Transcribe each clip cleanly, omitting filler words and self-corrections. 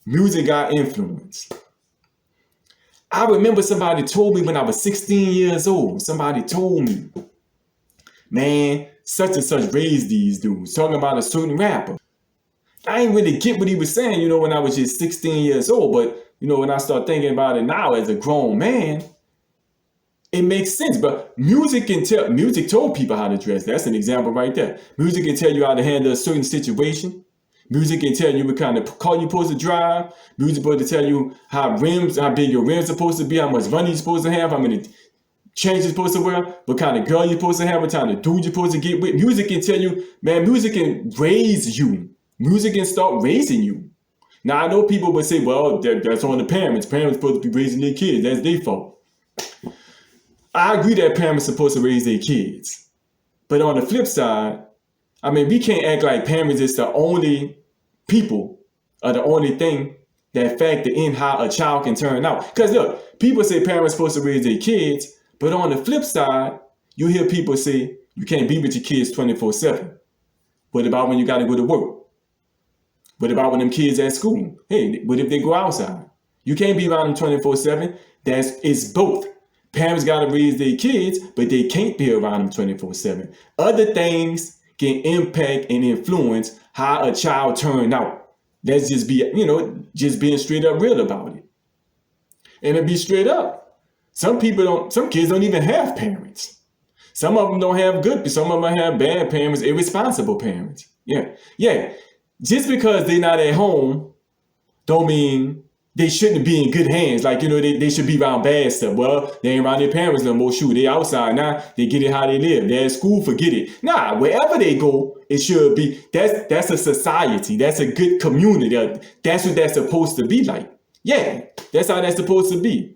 Music got influence. I remember somebody told me when I was 16 years old, somebody told me, man, such and such raised these dudes, talking about a certain rapper. I ain't really get what he was saying, when I was just 16 years old. But, when I start thinking about it now as a grown man, it makes sense. But music told people how to dress. That's an example right there. Music can tell you how to handle a certain situation. Music can tell you what kind of car you're supposed to drive. Music supposed to tell you how big your rims are supposed to be, how much money you're supposed to have, how many chains you're supposed to wear, what kind of girl you're supposed to have, what kind of dude you're supposed to get with. Music can tell you, man, music can raise you. Music can start raising you. Now, I know people would say, well, that's on the parents. Parents supposed to be raising their kids. That's their fault. I agree that parents are supposed to raise their kids. But on the flip side, we can't act like parents is the only people or the only thing that factor in how a child can turn out. Because look, people say parents are supposed to raise their kids, but on the flip side, you hear people say you can't be with your kids 24/7. What about when you got to go to work? What about when them kids at school? Hey, what if they go outside? You can't be around them 24/7. It's both. Parents got to raise their kids, but they can't be around them 24/7. Other things can impact and influence how a child turned out. Let's just be, just being straight up real about it. And to be straight up, some kids don't even have parents. Some of them don't have some of them have bad parents, irresponsible parents. Yeah. Just because they're not at home, don't mean they shouldn't be in good hands. Like, they should be around bad stuff. Well, they ain't around their parents no more. Shoot, they outside now. They get it how they live. They're at school, forget it. Nah, wherever they go, it should be. That's a society. That's a good community. That's what that's supposed to be like. Yeah, that's how that's supposed to be.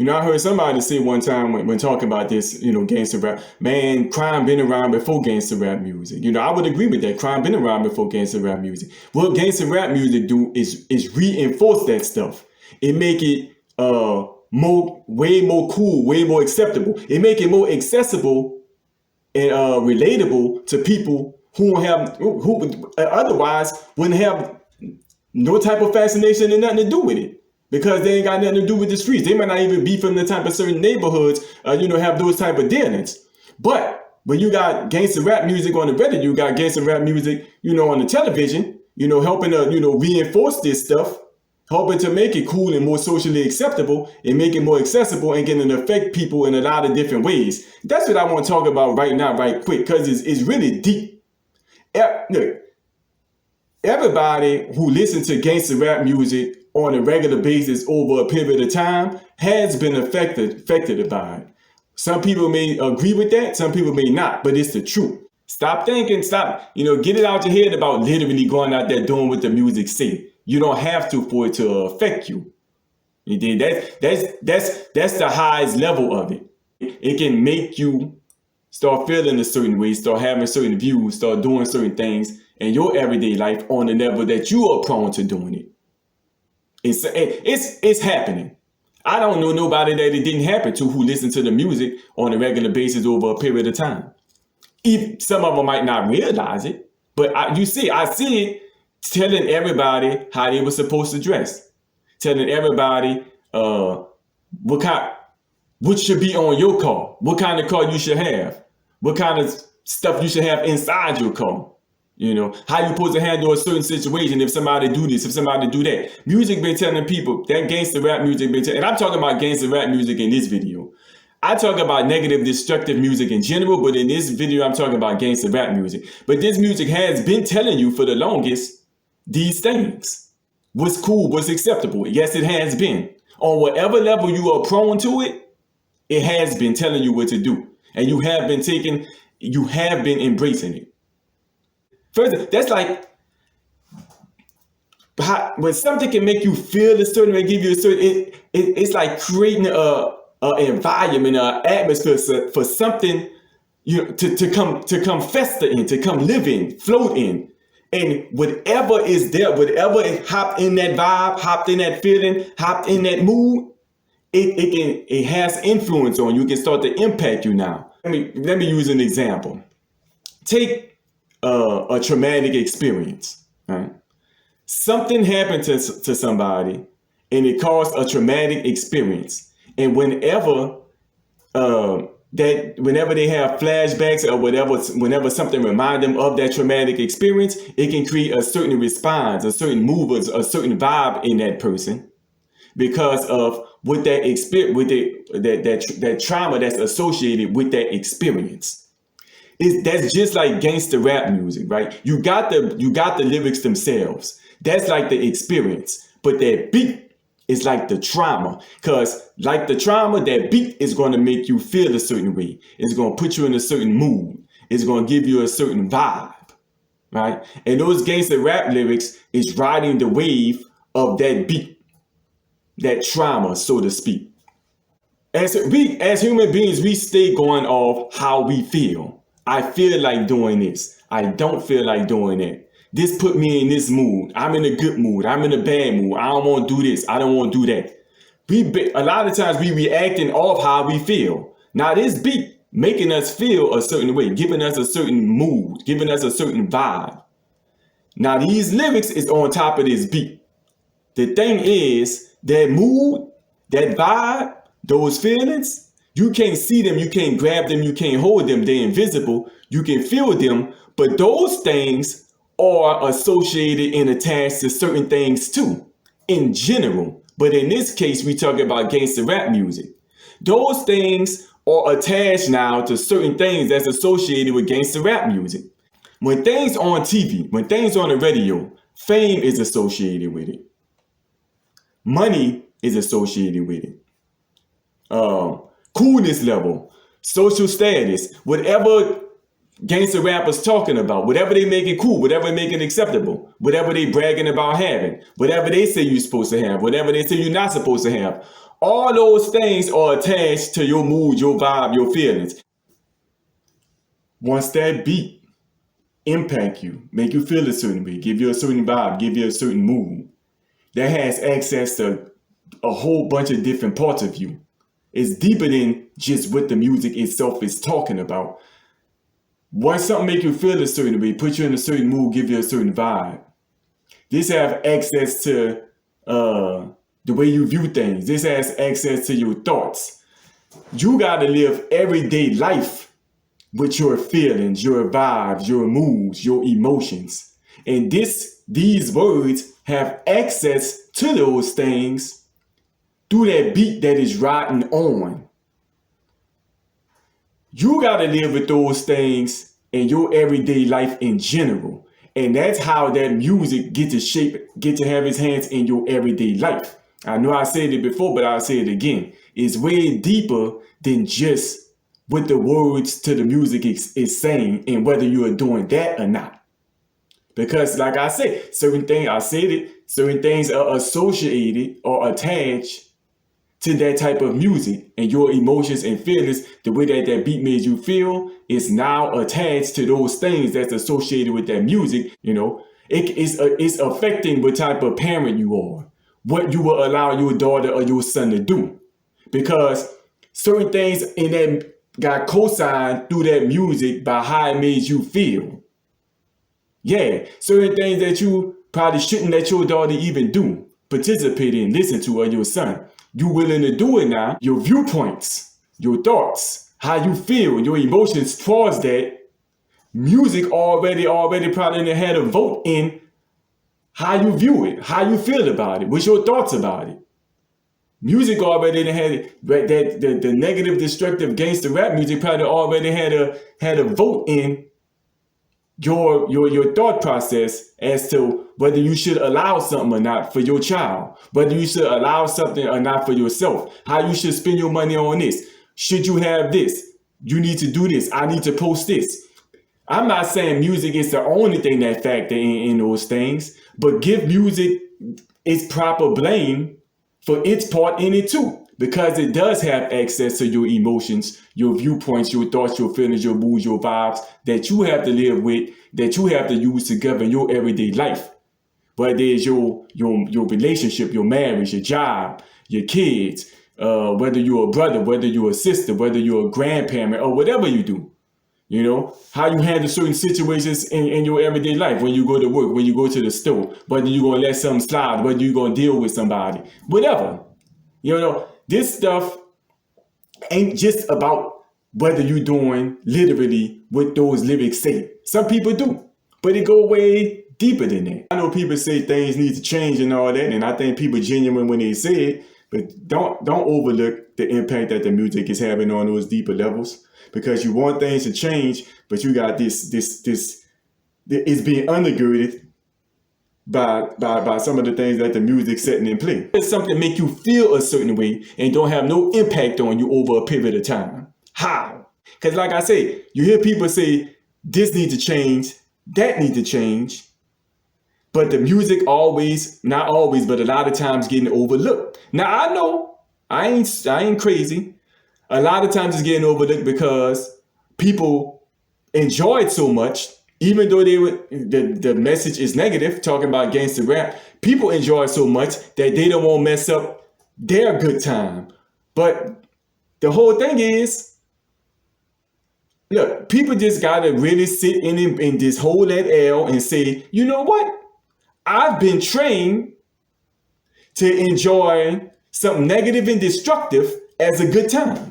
I heard somebody say one time when talking about this, gangster rap, man, crime been around before gangster rap music. I would agree with that. Crime been around before gangster rap music. What gangster rap music do is reinforce that stuff. It make it way more cool, way more acceptable. It make it more accessible and relatable to people who otherwise wouldn't have no type of fascination and nothing to do with it. Because they ain't got nothing to do with the streets. They might not even be from the type of certain neighborhoods, have those type of dealings. But when you got gangster rap music on the radio, you got gangster rap music, on the television, helping to, reinforce this stuff, helping to make it cool and more socially acceptable and make it more accessible and getting to affect people in a lot of different ways. That's what I want to talk about right now, right quick, because it's really deep. Look, everybody who listens to gangster rap music on a regular basis over a period of time has been affected by it. Some people may agree with that, some people may not, but it's the truth. Stop thinking, get it out your head about literally going out there doing what the music say. You don't have to for it to affect you. You did that's the highest level of it. It can make you start feeling a certain way, start having certain views, start doing certain things in your everyday life on the level that you are prone to doing it. It's happening. I don't know nobody that it didn't happen to who listened to the music on a regular basis over a period of time. Even some of them might not realize it, but I see it telling everybody how they were supposed to dress, telling everybody what should be on your car, what kind of car you should have, what kind of stuff you should have inside your car. How you supposed to handle a certain situation if somebody do this, if somebody do that. Music been telling people, that gangster rap music been telling, and I'm talking about gangster rap music in this video. I talk about negative, destructive music in general, but in this video, I'm talking about gangster rap music. But this music has been telling you for the longest these things. What's cool, what's acceptable. Yes, it has been. On whatever level you are prone to it, it has been telling you what to do. And you have been embracing it. First, that's like when something can make you feel a certain way, give you a certain, it's like creating an environment, an atmosphere for something to come fester in, to come live in, float in. And whatever is there, whatever hopped in that vibe, hopped in that feeling, hopped in that mood, it has influence on you. It can start to impact you now. Let me use an example. Take a traumatic experience, right? Something happened to somebody and it caused a traumatic experience. And whenever they have flashbacks or whenever something reminds them of that traumatic experience, it can create a certain response, a certain move, a certain vibe in that person because of what that experience, with that trauma that's associated with that experience. That's just like gangster rap music, right? You got the lyrics themselves. That's like the experience, but that beat is like the trauma. Cause like the trauma, that beat is going to make you feel a certain way. It's going to put you in a certain mood. It's going to give you a certain vibe, right? And those gangster rap lyrics is riding the wave of that beat, that trauma, so to speak. As human beings, we stay going off how we feel. I feel like doing this. I don't feel like doing that. This put me in this mood. I'm in a good mood. I'm in a bad mood. I don't want to do this. I don't want to do that. A lot of times we reacting off how we feel. Now this beat making us feel a certain way, giving us a certain mood, giving us a certain vibe. Now these lyrics is on top of this beat. The thing is, that mood, that vibe, those feelings, you can't see them, you can't grab them, you can't hold them, they're invisible. You can feel them, but those things are associated and attached to certain things too, in general. But in this case, we talk about gangster rap music. Those things are attached now to certain things that's associated with gangster rap music. When things on TV, when things on the radio, fame is associated with it. Money is associated with it. Coolness level, social status, whatever gangster rappers talking about, whatever they make it cool, whatever they make it acceptable, whatever they bragging about having, whatever they say you're supposed to have, whatever they say you're not supposed to have. All those things are attached to your mood, your vibe, your feelings. Once that beat impact you, make you feel a certain way, give you a certain vibe, give you a certain mood, that has access to a whole bunch of different parts of you. It's deeper than just what the music itself is talking about. Once something make you feel a certain way, put you in a certain mood, give you a certain vibe, this have access to the way you view things. This has access to your thoughts. You got to live everyday life with your feelings, your vibes, your moods, your emotions. And these words have access to those things through that beat that is riding on. You got to live with those things in your everyday life in general. And that's how that music get to have its hands in your everyday life. I know I said it before, but I'll say it again. It's way deeper than just what the words to the music is saying and whether you are doing that or not. Because like I said, certain things are associated or attached to that type of music, and your emotions and feelings, the way that beat made you feel, is now attached to those things that's associated with that music. You know, it's affecting what type of parent you are, what you will allow your daughter or your son to do, because certain things in that got co-signed through that music by how it made you feel. Yeah, certain things that you probably shouldn't let your daughter even do, participate in, listen to, or your son. You willing to do it now. Your viewpoints, your thoughts, how you feel, your emotions towards that music already probably had a vote in how you view it, how you feel about it, what's your thoughts about it. Music already had the negative, destructive gangster rap music probably already had a vote in your thought process as to whether you should allow something or not for your child, whether you should allow something or not for yourself, how you should spend your money on this. Should you have this? You need to do this. I need to post this. I'm not saying music is the only thing that factor in those things, but give music its proper blame for its part in it too. Because it does have access to your emotions, your viewpoints, your thoughts, your feelings, your moods, your vibes that you have to live with, that you have to use to govern your everyday life. Whether it's your relationship, your marriage, your job, your kids, whether you're a brother, whether you're a sister, whether you're a grandparent, or whatever you do. You know, how you handle certain situations in your everyday life, when you go to work, when you go to the store, whether you're going to let something slide, whether you're going to deal with somebody, whatever. You know, this stuff ain't just about whether you're doing literally what those lyrics say. Some people do, but it go way deeper than that. I know people say things need to change and all that, and I think people genuine when they say it, but don't overlook the impact that the music is having on those deeper levels. Because you want things to change, but you got this it's being undergirded by some of the things that the music's setting in play. It's something that make you feel a certain way and don't have no impact on you over a period of time. How? Because like I say, you hear people say, this needs to change, that needs to change, but the music always, not always, but a lot of times getting overlooked. Now I know, I ain't crazy. A lot of times it's getting overlooked because people enjoy it so much, even though the message is negative, talking about gangster rap. People enjoy it so much that they don't want to mess up their good time. But the whole thing is, look, people just gotta really sit in this whole that L and say, you know what? I've been trained to enjoy something negative and destructive as a good time.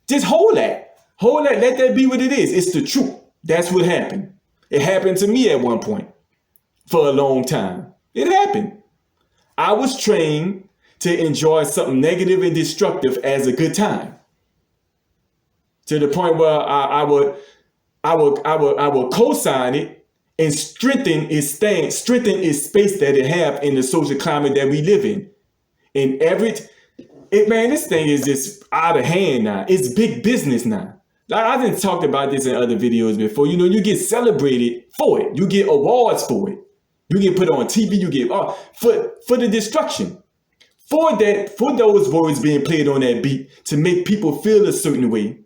Just hold that, let that be what it is. It's the truth. That's what happened. It happened to me at one point for a long time. It happened. I was trained to enjoy something negative and destructive as a good time. To the point where I would co-sign it and strengthen its space that it have in the social climate that we live in. Man, this thing is just out of hand now. It's big business now. Like, I didn't talk about this in other videos before. You know, you get celebrated for it. You get awards for it. You get put on TV. You get for the destruction. For those words being played on that beat to make people feel a certain way.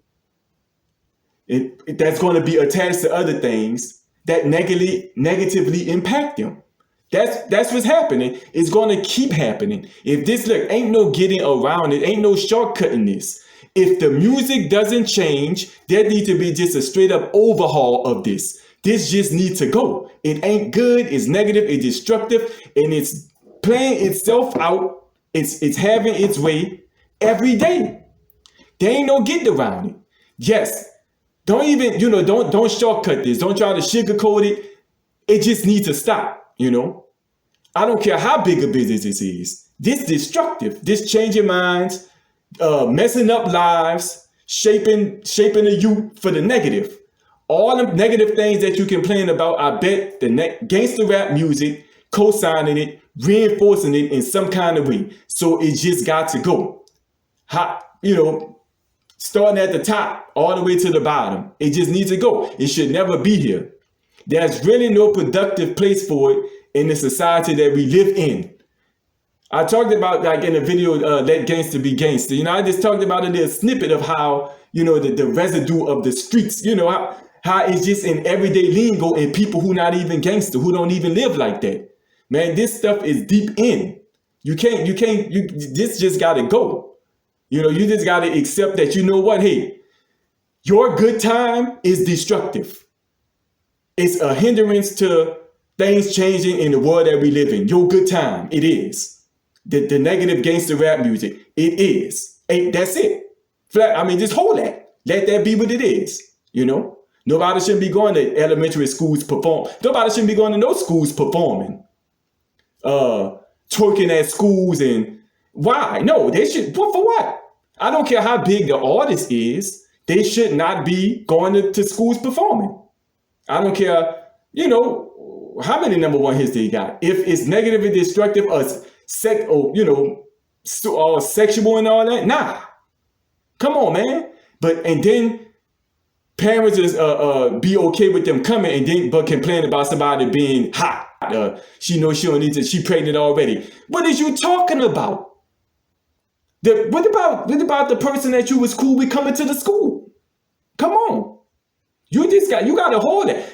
That's going to be attached to other things that negatively impact them. That's what's happening. It's going to keep happening. If this, look, ain't no getting around it, ain't no shortcutting this. If the music doesn't change, there needs to be just a straight up overhaul of this. This just needs to go. It ain't good, it's negative, it's destructive, and it's playing itself out. It's having its way every day. There ain't no getting around it. Yes. Don't even, don't shortcut this. Don't try to sugarcoat it. It just needs to stop. I don't care how big a business this is. This destructive, this changing minds, messing up lives, shaping the youth for the negative. All the negative things that you complain about, I bet the gangster rap music, co-signing it, reinforcing it in some kind of way. So it just got to go. Starting at the top all the way to the bottom. It just needs to go. It should never be here. There's really no productive place for it in the society that we live in. I talked about, like in the video, Let Gangster Be Gangster. I just talked about a little snippet of how, the residue of the streets, how it's just in everyday lingo and people who not even gangster, who don't even live like that. Man, this stuff is deep in. This just got to go. You just got to accept that, hey, your good time is destructive. It's a hindrance to things changing in the world that we live in. Your good time, it is. The negative gangster rap music, it is. That's it. Just hold that. Let that be what it is. Nobody shouldn't be going to elementary schools perform. Nobody shouldn't be going to no schools performing. Twerking at schools and why? No, they should. For what? I don't care how big the artist is. They should not be going to schools performing. I don't care, how many number one hits they got. If it's negative and destructive or sexual and all that, nah. Come on, man. And then parents is be okay with them coming but complain about somebody being hot. She knows she don't need to, she pregnant already. What is you talking about? What about the person that you was cool with coming to the school? Come on. You got to hold it.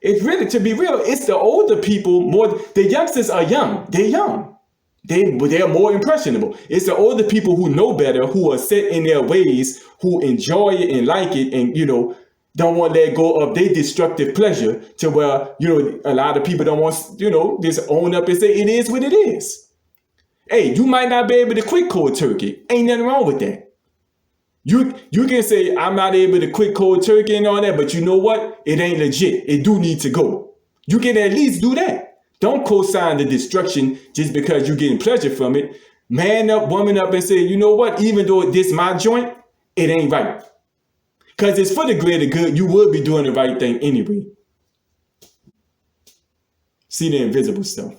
It's really, to be real, it's the older people more. The youngsters are young. They're young. They're more impressionable. It's the older people who know better, who are set in their ways, who enjoy it and like it, and don't want to let go of their destructive pleasure to where, a lot of people don't want, just own up and say it is what it is. Hey, you might not be able to quit cold turkey. Ain't nothing wrong with that. You can say, I'm not able to quit cold turkey and all that, but you know what? It ain't legit. It do need to go. You can at least do that. Don't co-sign the destruction just because you're getting pleasure from it. Man up, woman up, and say, you know what? Even though this my joint, it ain't right. Because it's for the greater good. You would be doing the right thing anyway. See the invisible stuff.